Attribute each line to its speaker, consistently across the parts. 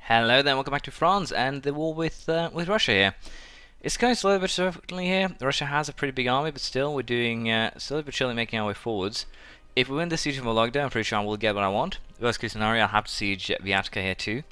Speaker 1: Hello then, welcome back to France and the war with Russia here. It's going slowly but certainly here. Russia has a pretty big army, but still we're doing slowly but surely making our way forwards. If we win the siege of Vologda, I'm pretty sure I will get what I want. Worst case scenario, I'll have to siege Vyatka here too.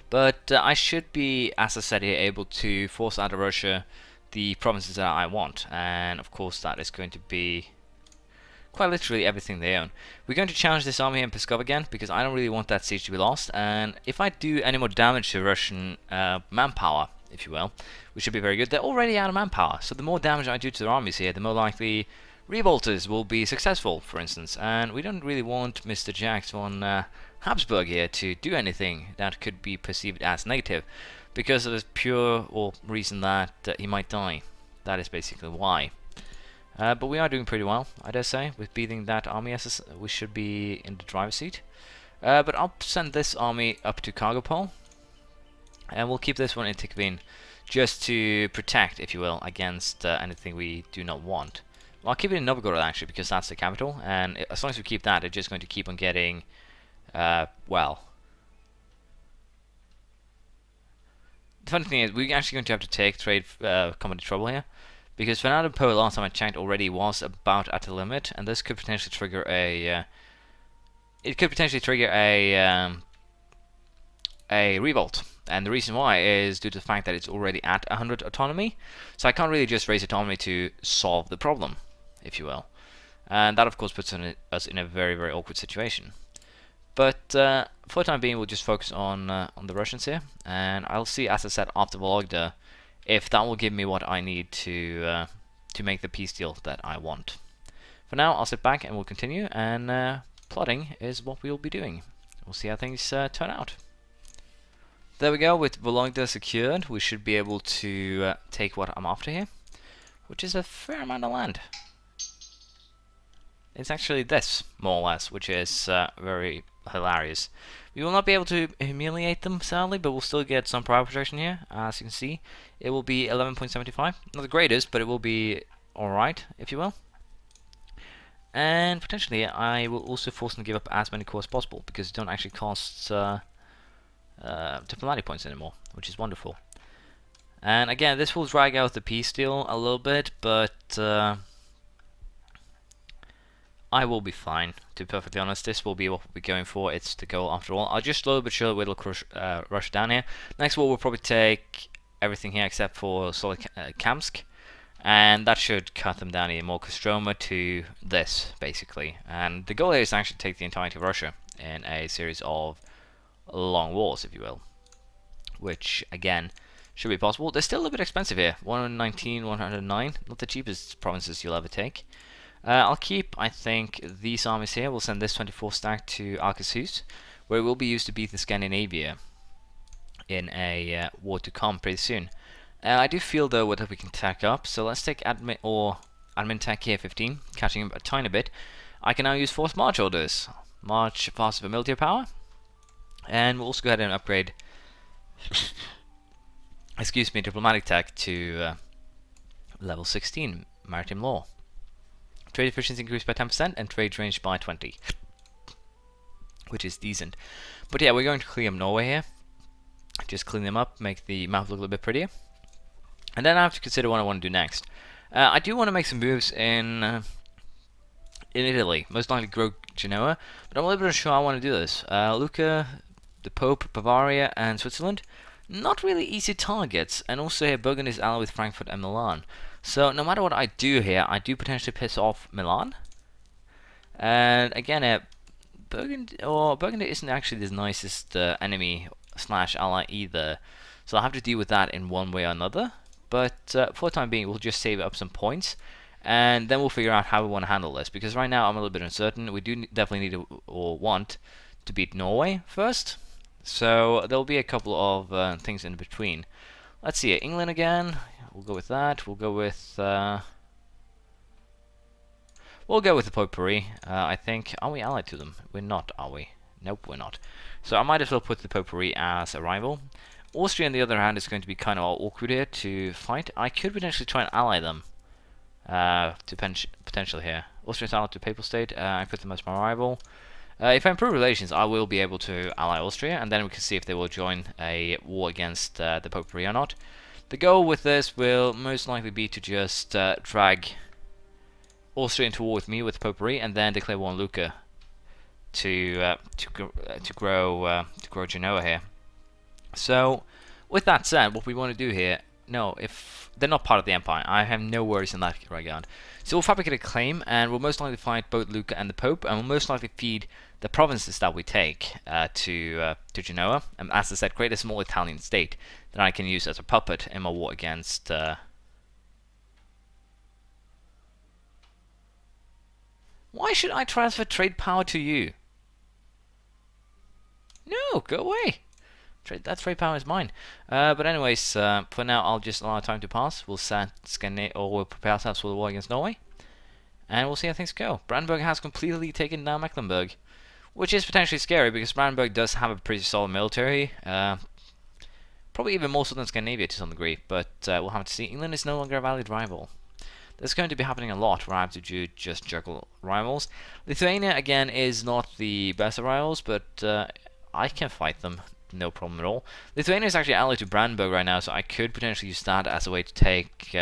Speaker 1: But I should be, as I said here, able to force out of Russia the provinces that I want, and of course that is going to be quite literally everything they own. We're going to challenge this army in Pskov again, because I don't really want that siege to be lost, and if I do any more damage to Russian manpower, if you will, which should be very good. They're already out of manpower, so the more damage I do to their armies here, the more likely revolters will be successful, for instance, and we don't really want Mr. Jacques von Habsburg here to do anything that could be perceived as negative, because of the pure or reason that he might die. That is basically why. But we are doing pretty well, I dare say, with beating that army. We should be in the driver's seat. But I'll send this army up to Kargopol, and we'll keep this one in Tikhvin, just to protect, if you will, against anything we do not want. Well, I'll keep it in Novgorod actually, because that's the capital, and as long as we keep that, it's just going to keep on getting, well. The funny thing is, we're actually going to have to take trade commodity trouble here, because Fernando Po last time I checked already was about at the limit, and this could potentially trigger a. It could potentially trigger a revolt, and the reason why is due to the fact that it's already at 100 autonomy, so I can't really just raise autonomy to solve the problem, if you will, and that of course puts us in a very, very awkward situation. But for the time being, we'll just focus on the Russians here, and I'll see, as I said, after Vologda, if that will give me what I need to make the peace deal that I want. For now, I'll sit back and we'll continue, and plotting is what we'll be doing. We'll see how things turn out. There we go, with Vologda secured, we should be able to take what I'm after here, which is a fair amount of land. It's actually this, more or less, which is very hilarious. We will not be able to humiliate them, sadly, but we'll still get some prior protection here. As you can see, it will be 11.75. Not the greatest, but it will be alright, if you will. And potentially, I will also force them to give up as many cores as possible, because it don't actually cost diplomatic points anymore, which is wonderful. And again, this will drag out the peace deal a little bit, but I will be fine, to be perfectly honest. This will be what we'll be going for. It's the goal after all. I'll just slowly but surely whittle Russia down here. Next war we'll probably take everything here except for Solikamsk, and that should cut them down even more. Kostroma to this, basically. And the goal here is to actually take the entirety of Russia in a series of long wars, if you will, which again should be possible. They're still a little bit expensive here. 119, 109, not the cheapest provinces you'll ever take. I'll keep, I think, these armies here. We'll send this 24 stack to Alcasus, where it will be used to beat the Scandinavia in a war to come pretty soon. I do feel though that we can tack up, so let's take admin tech here 15, catching him a tiny bit. I can now use forced march orders, march faster for military power, and we'll also go ahead and upgrade excuse me, diplomatic tech to level 16, maritime law. Trade efficiency increased by 10% and trade range by 20, which is decent. But yeah, we're going to clean up Norway here. Just clean them up, make the map look a little bit prettier. And then I have to consider what I want to do next. I do want to make some moves in Italy, most likely grow Genoa, but I'm a little bit unsure how I want to do this. Lucca, the Pope, Bavaria, and Switzerland, not really easy targets, and also here Burgundy is allied with Frankfurt and Milan. So no matter what I do here, I do potentially piss off Milan. And again, Burgundy isn't actually the nicest enemy / ally either, so I'll have to deal with that in one way or another. But for the time being, we'll just save up some points, and then we'll figure out how we want to handle this. Because right now I'm a little bit uncertain. We do definitely need to, or want to beat Norway first. So there'll be a couple of things in between. Let's see, England again. We'll go with that. We'll go with the Potpourri. I think. Are we allied to them? We're not, are we? Nope, we're not. So I might as well put the Potpourri as a rival. Austria, on the other hand, is going to be kind of awkward here to fight. I could potentially try and ally them to potential here. Austria's allied to Papal State. I put them as my rival. If I improve relations, I will be able to ally Austria, and then we can see if they will join a war against the Popery or not. The goal with this will most likely be to just drag Austria into war with me with the Popery, and then declare war on Lucca to grow Genoa here. So, with that said, what we want to do here, no, if they're not part of the Empire, I have no worries in that regard. So we'll fabricate a claim, and we'll most likely fight both Lucca and the Pope, and we'll most likely feed the provinces that we take to Genoa, and as I said, create a small Italian state that I can use as a puppet in my war against... Why should I transfer trade power to you? No, go away. That trade power is mine. But anyways, for now, I'll just allow time to pass. We'll we'll prepare ourselves for the war against Norway, and we'll see how things go. Brandenburg has completely taken down Mecklenburg, which is potentially scary because Brandenburg does have a pretty solid military. Probably even more so than Scandinavia to some degree, but we'll have to see. England is no longer a valid rival. There's going to be happening a lot where I have to just juggle rivals. Lithuania, again, is not the best of rivals, but I can fight them. No problem at all. Lithuania is actually allied to Brandenburg right now, so I could potentially use that as a way to take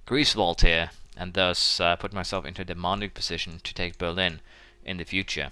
Speaker 1: Greifswald here, and thus put myself into a demanding position to take Berlin in the future.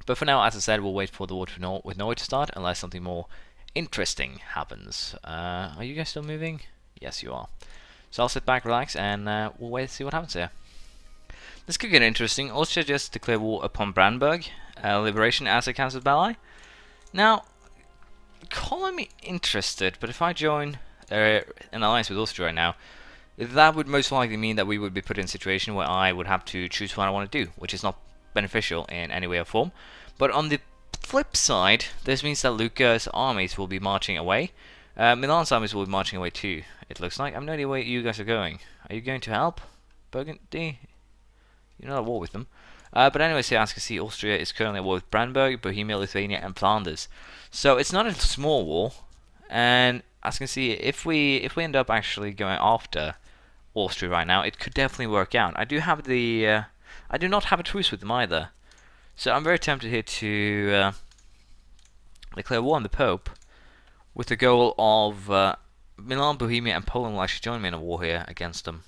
Speaker 1: But for now, as I said, we'll wait for the war with Norway to start, unless something more interesting happens. Are you guys still moving? Yes, you are. So I'll sit back, relax, and we'll wait to see what happens here. This could get interesting. Austria just declare war upon Brandenburg. Liberation as a council ally. Now, calling me interested, but if I join an alliance with Austria right now, that would most likely mean that we would be put in a situation where I would have to choose what I want to do, which is not beneficial in any way or form. But on the flip side, this means that Lucca's armies will be marching away. Milan's armies will be marching away too, it looks like. I have no idea where you guys are going. Are you going to help Burgundy? You're not at war with them. But anyways, here, as you can see, Austria is currently at war with Brandenburg, Bohemia, Lithuania, and Flanders. So it's not a small war. And as you can see, if we end up actually going after Austria right now, it could definitely work out. I do have the I do not have a truce with them either. So I'm very tempted here to declare war on the Pope, with the goal of Milan, Bohemia, and Poland will actually join me in a war here against them.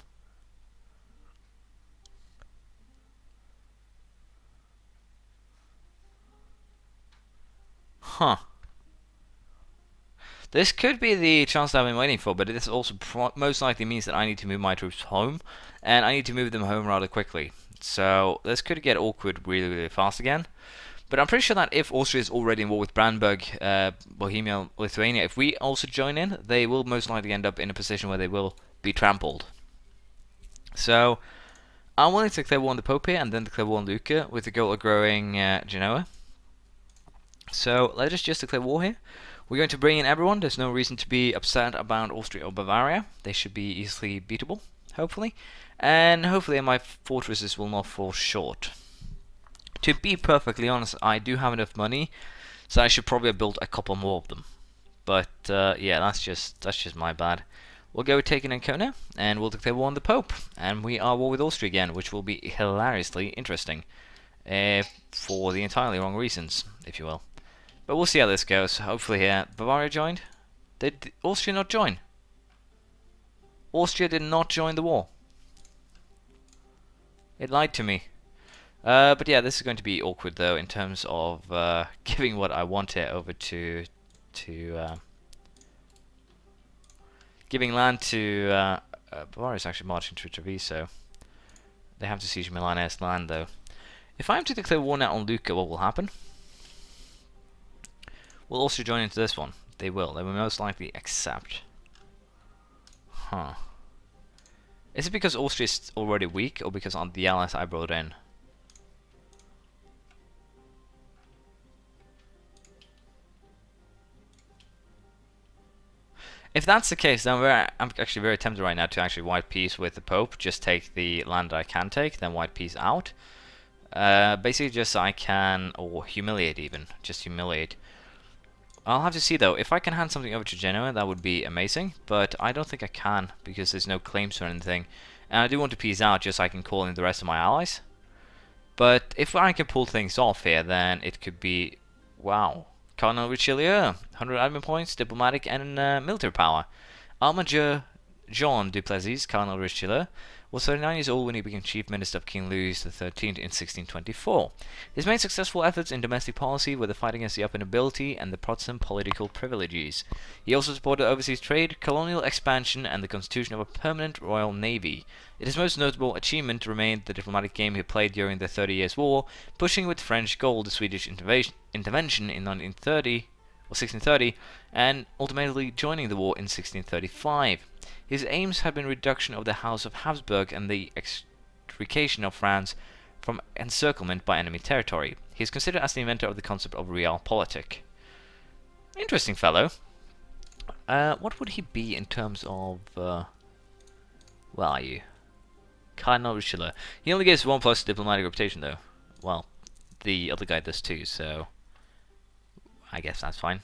Speaker 1: Huh. This could be the chance that I've been waiting for, but this also most likely means that I need to move my troops home, and I need to move them home rather quickly. So this could get awkward really, really fast again. But I'm pretty sure that if Austria is already in war with Brandenburg, Bohemia, Lithuania, if we also join in, they will most likely end up in a position where they will be trampled. So I'm willing to declare war on the Pope here, and then declare war on Lucca, with the goal of growing Genoa. So let us just declare war here. We're going to bring in everyone. There's no reason to be upset about Austria or Bavaria. They should be easily beatable, hopefully. And hopefully my fortresses will not fall short. To be perfectly honest, I do have enough money, so I should probably have built a couple more of them. But yeah, that's just my bad. We'll go take in Ancona, and we'll declare war on the Pope. And we are at war with Austria again, which will be hilariously interesting. For the entirely wrong reasons, if you will. But we'll see how this goes. Hopefully here. Bavaria joined? Did Austria not join? Austria did not join the war. It lied to me. But yeah, this is going to be awkward though in terms of giving what I want here over to giving land to Bavaria is actually marching to Treviso. They have to siege Milanese land though. If I'm to declare war now on Lucca, what will happen? Will Austria join into this one? They will. They will most likely accept. Huh. Is it because Austria is already weak, or because on the allies I brought in? If that's the case, then I'm actually very tempted right now to actually white peace with the Pope. Just take the land I can take, then white peace out. Basically just so I can, or humiliate even, just humiliate. I'll have to see though, if I can hand something over to Genoa, that would be amazing, but I don't think I can, because there's no claims or anything. And I do want to peace out just so I can call in the rest of my allies. But if I can pull things off here, then it could be, wow, Cardinal Richelieu, 100 admin points, diplomatic and military power. Armager Jean Duplessis, Cardinal Richelieu, was 39 years old when he became Chief Minister of King Louis XIII in 1624. His main successful efforts in domestic policy were the fight against the upper nobility and the Protestant political privileges. He also supported overseas trade, colonial expansion, and the constitution of a permanent royal navy. His most notable achievement remained the diplomatic game he played during the 30 Years' War, pushing with French goal the Swedish intervention in 1630, and ultimately joining the war in 1635. His aims had been reduction of the House of Habsburg and the extrication of France from encirclement by enemy territory. He is considered as the inventor of the concept of realpolitik. Interesting fellow. What would he be in terms of... where are you? Cardinal Richelieu. He only gets 1+ diplomatic reputation though. Well, the other guy does too, so... I guess that's fine.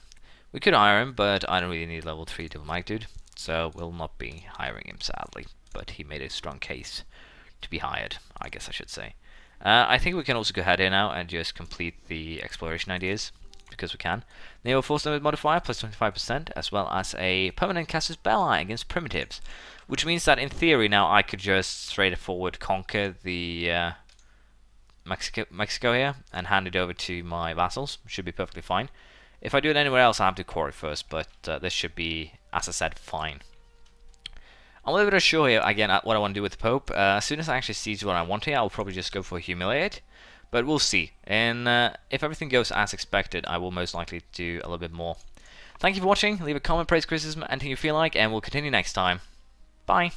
Speaker 1: We could hire him, but I don't really need level 3 diplomatic dude. So we'll not be hiring him, sadly. But he made a strong case to be hired, I guess I should say. I think we can also go ahead here now and just complete the exploration ideas, because we can. Neo Force Limit modifier plus 25%, as well as a permanent casus belli against primitives. Which means that in theory now I could just straightforward conquer the Mexico here and hand it over to my vassals. Should be perfectly fine. If I do it anywhere else, I have to core it first, but this should be, as I said, fine. I'm a little bit unsure here, again, what I want to do with the Pope. As soon as I actually see what I want here, I'll probably just go for Humiliate. But we'll see. And if everything goes as expected, I will most likely do a little bit more. Thank you for watching. Leave a comment, praise, criticism, anything you feel like, and we'll continue next time. Bye.